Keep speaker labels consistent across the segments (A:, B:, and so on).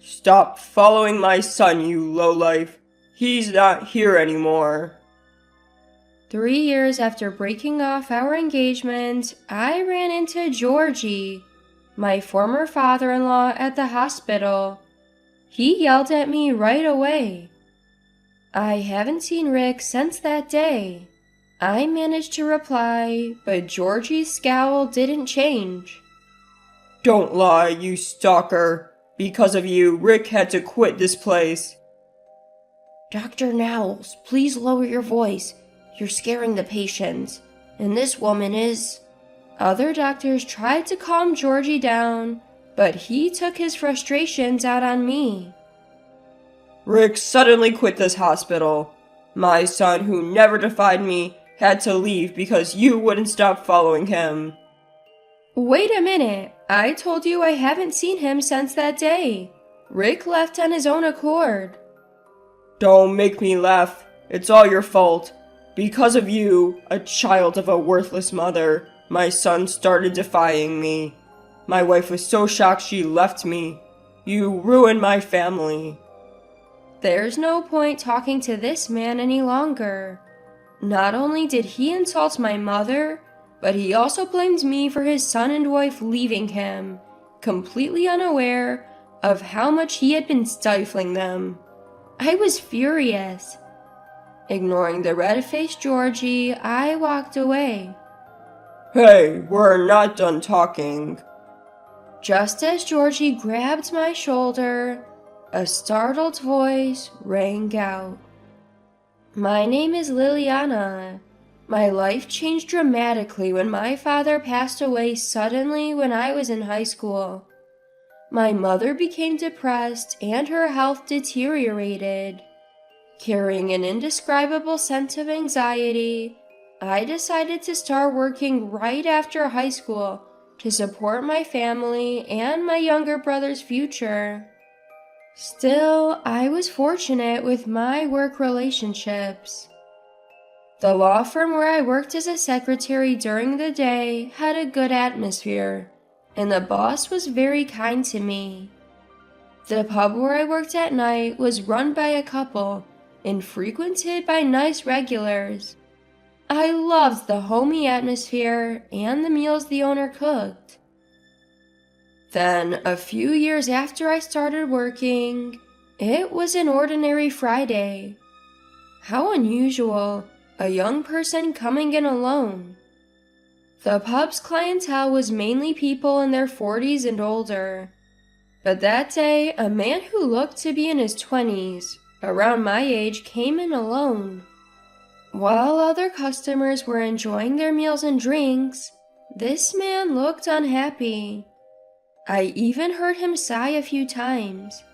A: Stop following my son, you lowlife. He's not here anymore.
B: 3 years after breaking off our engagement, I ran into Georgie, my former father-in-law, at the hospital. He yelled at me right away. I haven't seen Rick since that day. I managed to reply, but Georgie's scowl didn't change.
A: Don't lie, you stalker. Because of you, Rick had to quit this place.
B: Dr. Knowles, please lower your voice. You're scaring the patients. And this woman is... Other doctors tried to calm Georgie down, but he took his frustrations out on me.
A: Rick suddenly quit this hospital. My son, who never defied me, had to leave because you wouldn't stop following him.
B: Wait a minute. I told you I haven't seen him since that day. Rick left on his own accord.
A: Don't make me laugh. It's all your fault. Because of you, a child of a worthless mother, my son started defying me. My wife was so shocked she left me. You ruined my family.
B: There's no point talking to this man any longer. Not only did he insult my mother, but he also blamed me for his son and wife leaving him, completely unaware of how much he had been stifling them. I was furious. Ignoring the red-faced Georgie, I walked away.
A: Hey, we're not done talking.
B: Just as Georgie grabbed my shoulder, a startled voice rang out. My name is Liliana. My life changed dramatically when my father passed away suddenly when I was in high school. My mother became depressed and her health deteriorated. Carrying an indescribable sense of anxiety, I decided to start working right after high school to support my family and my younger brother's future. Still, I was fortunate with my work relationships. The law firm where I worked as a secretary during the day had a good atmosphere, and the boss was very kind to me. The pub where I worked at night was run by a couple and frequented by nice regulars. I loved the homey atmosphere and the meals the owner cooked. Then, a few years after I started working, it was an ordinary Friday. How unusual, a young person coming in alone. The pub's clientele was mainly people in their 40s and older. But that day, a man who looked to be in his 20s, around my age, came in alone. While other customers were enjoying their meals and drinks, this man looked unhappy. I even heard him sigh a few times.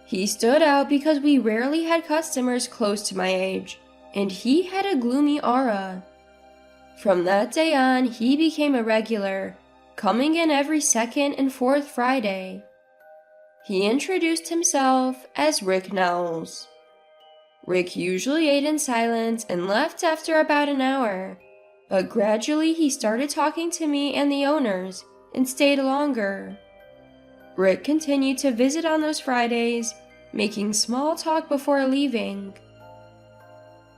B: He stood out because we rarely had customers close to my age, and he had a gloomy aura. From that day on, he became a regular, coming in every second and fourth Friday. He introduced himself as Rick Knowles. Rick usually ate in silence and left after about an hour, but gradually he started talking to me and the owners and stayed longer. Rick continued to visit on those Fridays, making small talk before leaving.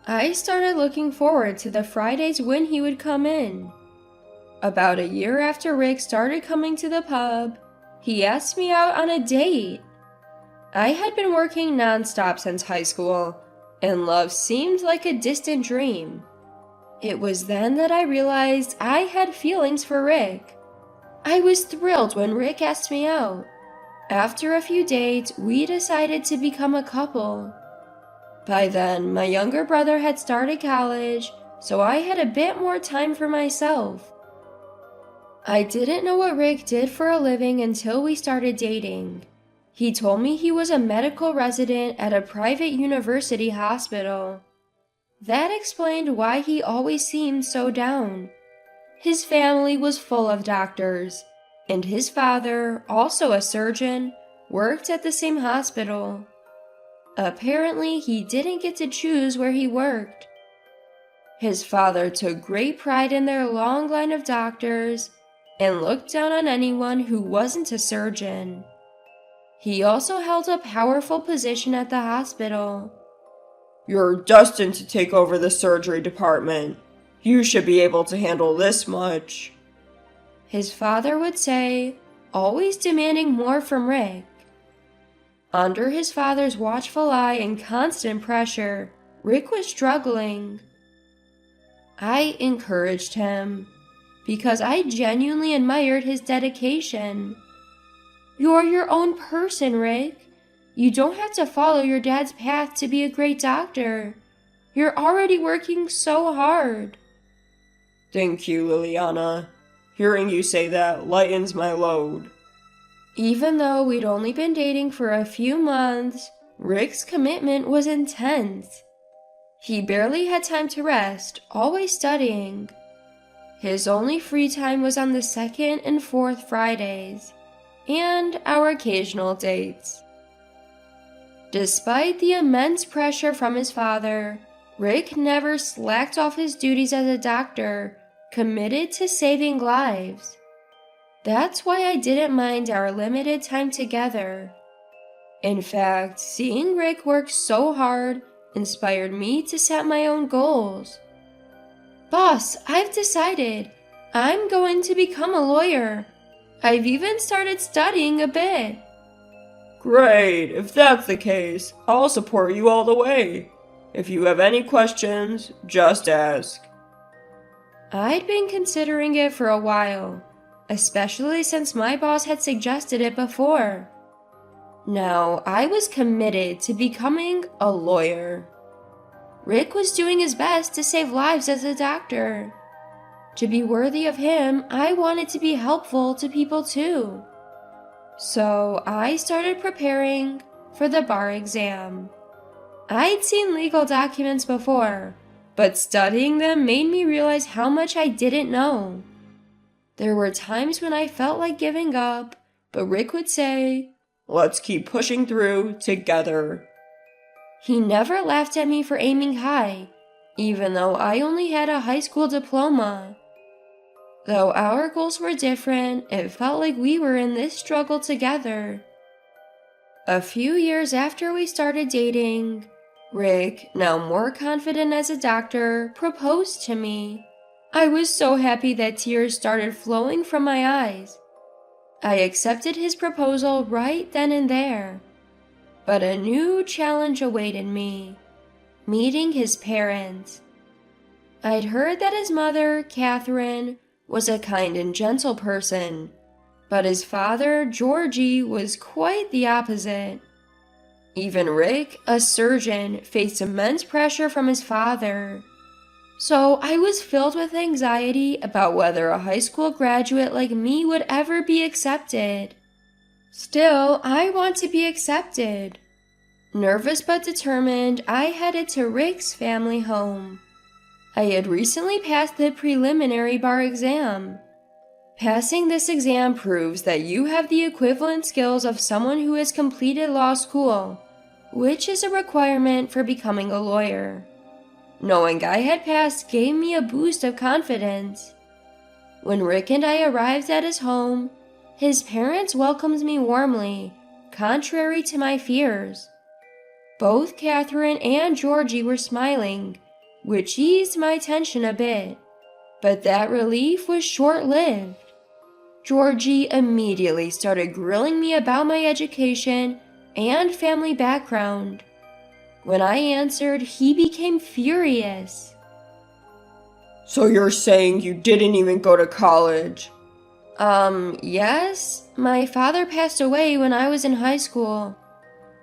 B: I started looking forward to the Fridays when he would come in. About a year after Rick started coming to the pub, he asked me out on a date. I had been working nonstop since high school, and love seemed like a distant dream. It was then that I realized I had feelings for Rick. I was thrilled when Rick asked me out. After a few dates, we decided to become a couple. By then, my younger brother had started college, so I had a bit more time for myself. I didn't know what Rick did for a living until we started dating. He told me he was a medical resident at a private university hospital. That explained why he always seemed so down. His family was full of doctors, and his father, also a surgeon, worked at the same hospital. Apparently, he didn't get to choose where he worked. His father took great pride in their long line of doctors and looked down on anyone who wasn't a surgeon. He also held a powerful position at the hospital.
A: You're destined to take over the surgery department. You should be able to handle this much.
B: His father would say, always demanding more from Rick. Under his father's watchful eye and constant pressure, Rick was struggling. I encouraged him because I genuinely admired his dedication. You're your own person, Rick. You don't have to follow your dad's path to be a great doctor. You're already working so hard.
A: Thank you, Liliana. Hearing you say that lightens my load.
B: Even though we'd only been dating for a few months, Rick's commitment was intense. He barely had time to rest, always studying. His only free time was on the second and fourth Fridays, and our occasional dates. Despite the immense pressure from his father, Rick never slacked off his duties as a doctor, committed to saving lives. That's why I didn't mind our limited time together. In fact, seeing Rick work so hard inspired me to set my own goals. Boss, I've decided. I'm going to become a lawyer. I've even started studying a bit.
A: Great, if that's the case, I'll support you all the way. If you have any questions, just ask.
B: I'd been considering it for a while, especially since my boss had suggested it before. Now, I was committed to becoming a lawyer. Rick was doing his best to save lives as a doctor. To be worthy of him, I wanted to be helpful to people too. So I started preparing for the bar exam. I'd seen legal documents before, but studying them made me realize how much I didn't know. There were times when I felt like giving up, but Rick would say,
A: "Let's keep pushing through together."
B: He never laughed at me for aiming high, even though I only had a high school diploma. Though our goals were different, it felt like we were in this struggle together. A few years after we started dating, Rick, now more confident as a doctor, proposed to me. I was so happy that tears started flowing from my eyes. I accepted his proposal right then and there. But a new challenge awaited me, meeting his parents. I'd heard that his mother, Catherine, was a kind and gentle person, but his father, Georgie, was quite the opposite. Even Rick, a surgeon, faced immense pressure from his father. So I was filled with anxiety about whether a high school graduate like me would ever be accepted. Still, I want to be accepted. Nervous but determined, I headed to Rick's family home. I had recently passed the preliminary bar exam. Passing this exam proves that you have the equivalent skills of someone who has completed law school, which is a requirement for becoming a lawyer. Knowing I had passed gave me a boost of confidence. When Rick and I arrived at his home, his parents welcomed me warmly, contrary to my fears. Both Catherine and Georgie were smiling, which eased my tension a bit, but that relief was short-lived. Georgie immediately started grilling me about my education and family background. When I answered, he became furious.
A: "So you're saying you didn't even go to college?"
B: Yes. My father passed away when I was in high school.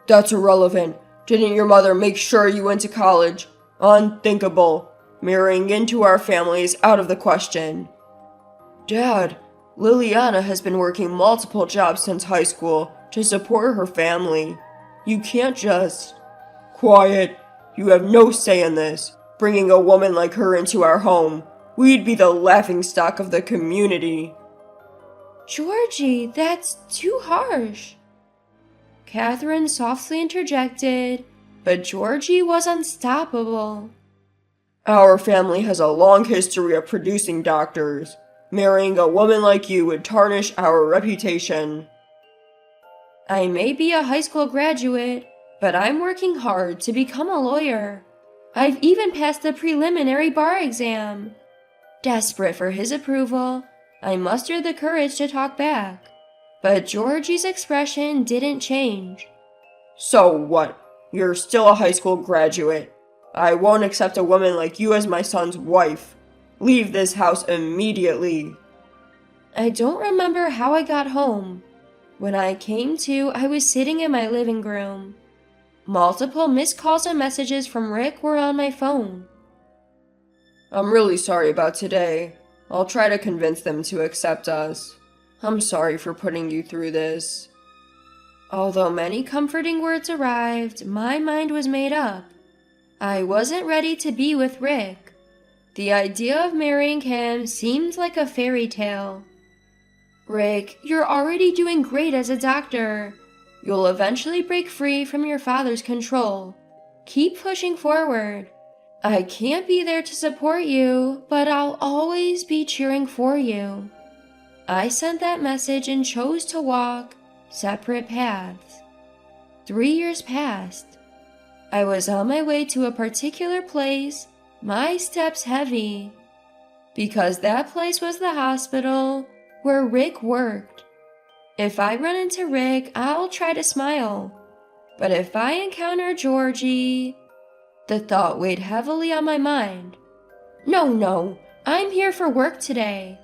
A: "That's irrelevant. Didn't your mother make sure you went to college? Unthinkable. Marrying into our family is out of the question." "Dad, Liliana has been working multiple jobs since high school to support her family. You can't just..." "Quiet. You have no say in this. Bringing a woman like her into our home. We'd be the laughingstock of the community."
B: Georgie, that's too harsh. Catherine softly interjected, but Georgie was unstoppable.
A: "Our family has a long history of producing doctors. Marrying a woman like you would tarnish our reputation."
B: I may be a high school graduate, but I'm working hard to become a lawyer. I've even passed the preliminary bar exam. Desperate for his approval, I mustered the courage to talk back. But Georgie's expression didn't change.
A: So what? You're still a high school graduate. I won't accept a woman like you as my son's wife. Leave this house immediately.
B: I don't remember how I got home. When I came to, I was sitting in my living room. Multiple missed calls and messages from Rick were on my phone.
A: I'm really sorry about today. I'll try to convince them to accept us. I'm sorry for putting you through this.
B: Although many comforting words arrived, my mind was made up. I wasn't ready to be with Rick. The idea of marrying him seemed like a fairy tale. Rick, you're already doing great as a doctor. You'll eventually break free from your father's control. Keep pushing forward. I can't be there to support you, but I'll always be cheering for you. I sent that message and chose to walk separate paths. 3 years passed. I was on my way to a particular place, my steps heavy, because that place was the hospital where Rick worked. If I run into Rick, I'll try to smile. But if I encounter Georgie, the thought weighed heavily on my mind. No, I'm here for work today.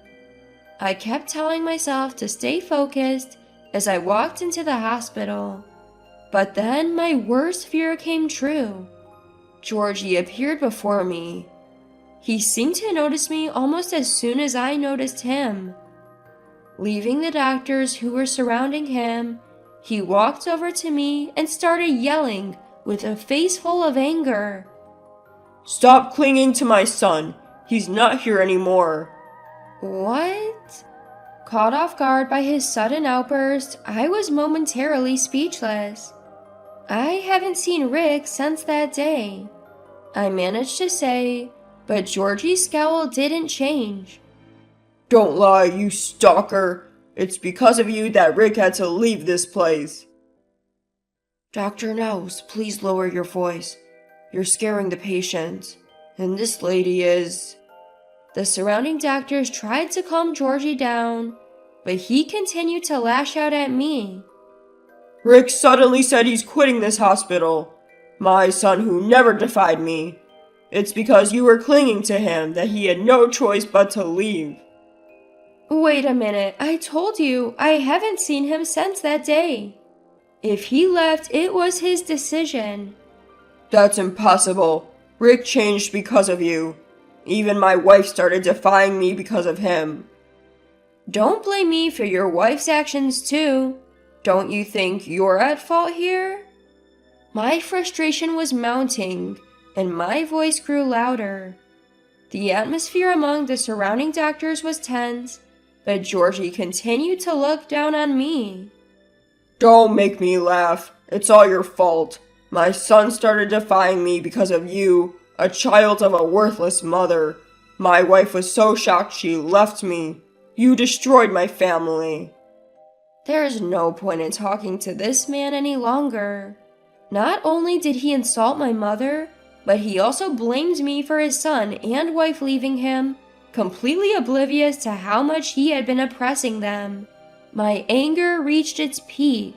B: I kept telling myself to stay focused as I walked into the hospital. But then my worst fear came true. Georgie appeared before me. He seemed to notice me almost as soon as I noticed him. Leaving the doctors who were surrounding him, he walked over to me and started yelling with a face full of anger.
A: Stop clinging to my son. He's not here anymore.
B: What? Caught off guard by his sudden outburst, I was momentarily speechless. I haven't seen Rick since that day. I managed to say, but Georgie's scowl didn't change.
A: Don't lie, you stalker. It's because of you that Rick had to leave this place. Dr. Nose, please lower your voice. You're scaring the patient. And this lady is...
B: The surrounding doctors tried to calm Georgie down, but he continued to lash out at me.
A: Rick suddenly said he's quitting this hospital. My son who never defied me. It's because you were clinging to him that he had no choice but to leave.
B: Wait a minute, I told you I haven't seen him since that day. If he left, it was his decision.
A: That's impossible. Rick changed because of you. Even my wife started defying me because of him.
B: Don't blame me for your wife's actions too. Don't you think you're at fault here? My frustration was mounting, and my voice grew louder. The atmosphere among the surrounding doctors was tense, but Georgie continued to look down on me.
A: Don't make me laugh. It's all your fault. My son started defying me because of you, a child of a worthless mother. My wife was so shocked she left me. You destroyed my family.
B: There's no point in talking to this man any longer. Not only did he insult my mother, but he also blamed me for his son and wife leaving him, completely oblivious to how much he had been oppressing them. My anger reached its peak.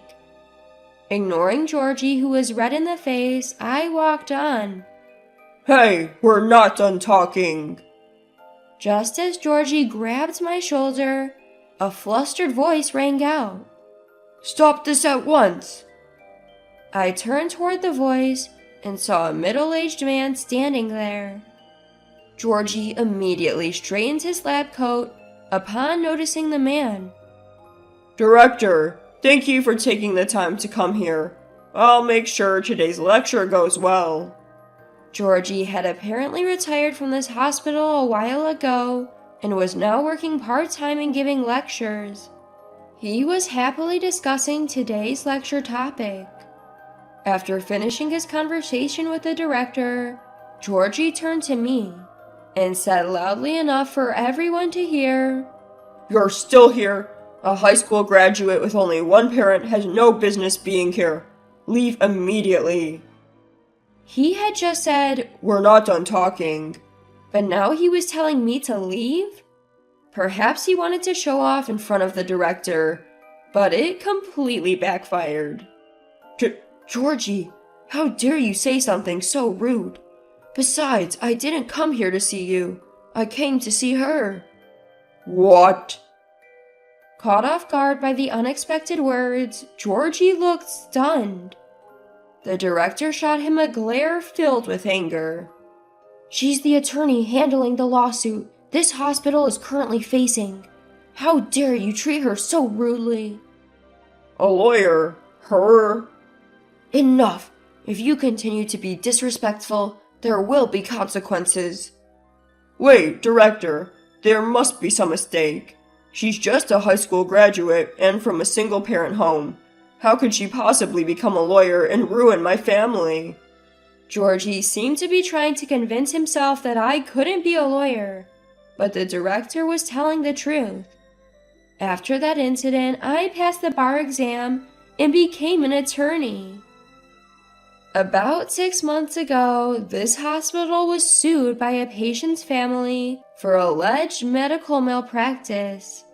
B: Ignoring Georgie, who was red in the face, I walked on.
A: Hey, we're not done talking.
B: Just as Georgie grabbed my shoulder, a flustered voice rang out.
A: Stop this at once.
B: I turned toward the voice and saw a middle-aged man standing there. Georgie immediately straightened his lab coat upon noticing the man.
A: Director, thank you for taking the time to come here. I'll make sure today's lecture goes well.
B: Georgie had apparently retired from this hospital a while ago and was now working part-time and giving lectures. He was happily discussing today's lecture topic. After finishing his conversation with the director, Georgie turned to me and said loudly enough for everyone to hear,
A: You're still here. A high school graduate with only one parent has no business being here. Leave immediately.
B: He had just said,
A: We're not done talking.
B: but now he was telling me to leave? Perhaps he wanted to show off in front of the director, but it completely backfired. Georgie, how dare you say something so rude? Besides, I didn't come here to see you. I came to see her.
A: What?
B: Caught off guard by the unexpected words, Georgie looked stunned. The director shot him a glare filled with anger. She's the attorney handling the lawsuit this hospital is currently facing. How dare you treat her so rudely?
A: A lawyer? Her?
B: Enough! If you continue to be disrespectful, there will be consequences.
A: Wait, director, there must be some mistake. She's just a high school graduate and from a single-parent home. How could she possibly become a lawyer and ruin my family?
B: Georgie seemed to be trying to convince himself that I couldn't be a lawyer, but the director was telling the truth. After that incident, I passed the bar exam and became an attorney. About 6 months ago, this hospital was sued by a patient's family for alleged medical malpractice.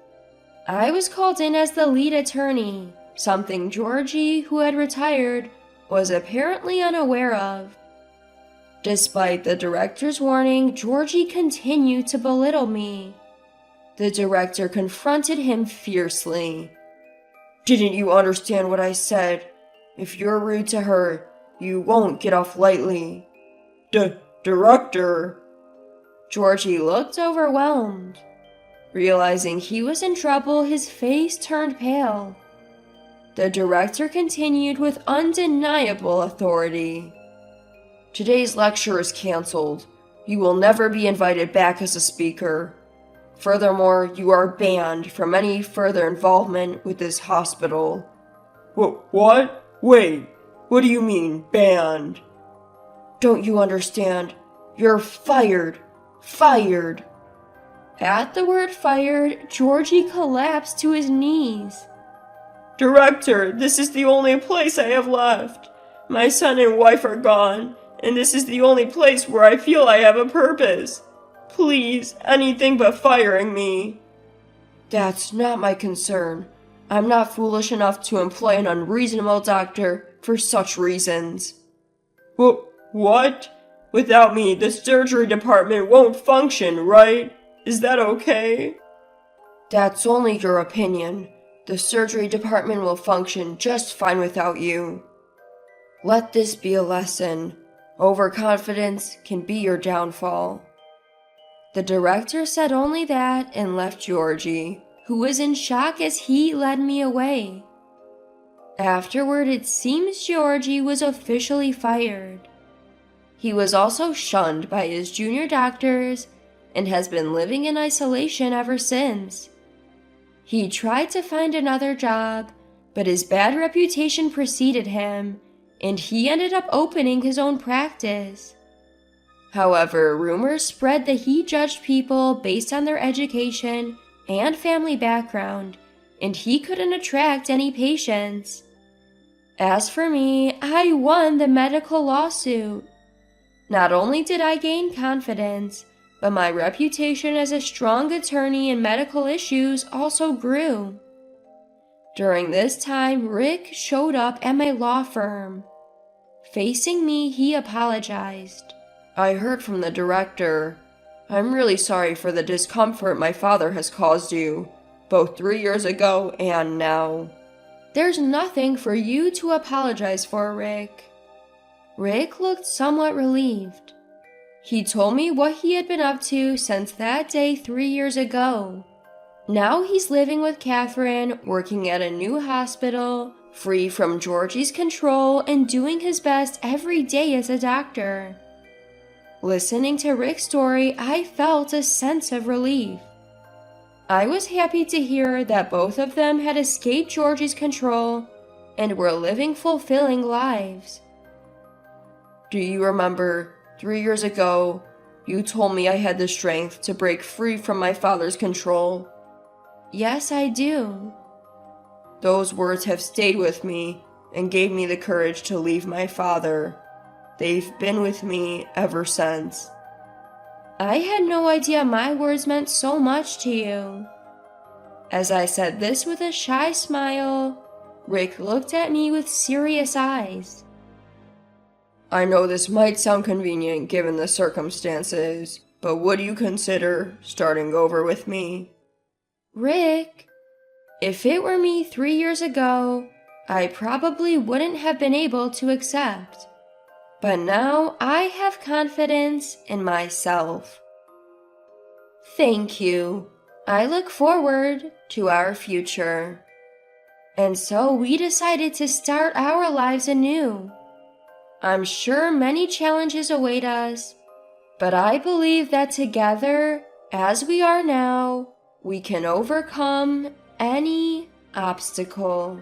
B: I was called in as the lead attorney, something Georgie, who had retired, was apparently unaware of. Despite the director's warning, Georgie continued to belittle me. The director confronted him fiercely. Didn't you understand what I said? If you're rude to her, you won't get off lightly. Director? Georgie looked overwhelmed. Realizing he was in trouble, his face turned pale. The director continued with undeniable authority. Today's lecture is canceled. You will never be invited back as a speaker. Furthermore, you are banned from any further involvement with this hospital. What? Wait, what do you mean, banned? Don't you understand? You're fired. Fired. At the word fired, Georgie collapsed to his knees. Director, this is the only place I have left. My son and wife are gone, and this is the only place where I feel I have a purpose. Please, anything but firing me. That's not my concern. I'm not foolish enough to employ an unreasonable doctor for such reasons. What? Without me, the surgery department won't function, right? Is that okay? That's only your opinion. The surgery department will function just fine without you. Let this be a lesson. Overconfidence can be your downfall. The director said only that and left Georgie, who was in shock as he led me away. Afterward, it seems Georgie was officially fired. He was also shunned by his junior doctors and has been living in isolation ever since. He tried to find another job, but his bad reputation preceded him, and he ended up opening his own practice. However, rumors spread that he judged people based on their education and family background, and he couldn't attract any patients. As for me, I won the medical lawsuit. Not only did I gain confidence, but my reputation as a strong attorney in medical issues also grew. During this time, Rick showed up at my law firm. Facing me, he apologized. I heard from the director. I'm really sorry for the discomfort my father has caused you, both 3 years ago and now. There's nothing for you to apologize for, Rick. Rick looked somewhat relieved. He told me what he had been up to since that day 3 years ago. Now he's living with Catherine, working at a new hospital, free from Georgie's control, and doing his best every day as a doctor. Listening to Rick's story, I felt a sense of relief. I was happy to hear that both of them had escaped Georgie's control and were living fulfilling lives. Do you remember 3 years ago, you told me I had the strength to break free from my father's control? Yes, I do.
A: Those words have stayed with me and gave me the courage to leave my father. They've been with me ever since.
B: I had no idea my words meant so much to you. As I said this with a shy smile, Rick looked at me with serious eyes.
A: I know this might sound convenient given the circumstances, but would you consider starting over with me?
B: Rick, if it were me 3 years ago, I probably wouldn't have been able to accept. But now I have confidence in myself. Thank you. I look forward to our future. And so we decided to start our lives anew. I'm sure many challenges await us, but I believe that together, as we are now, we can overcome any obstacle.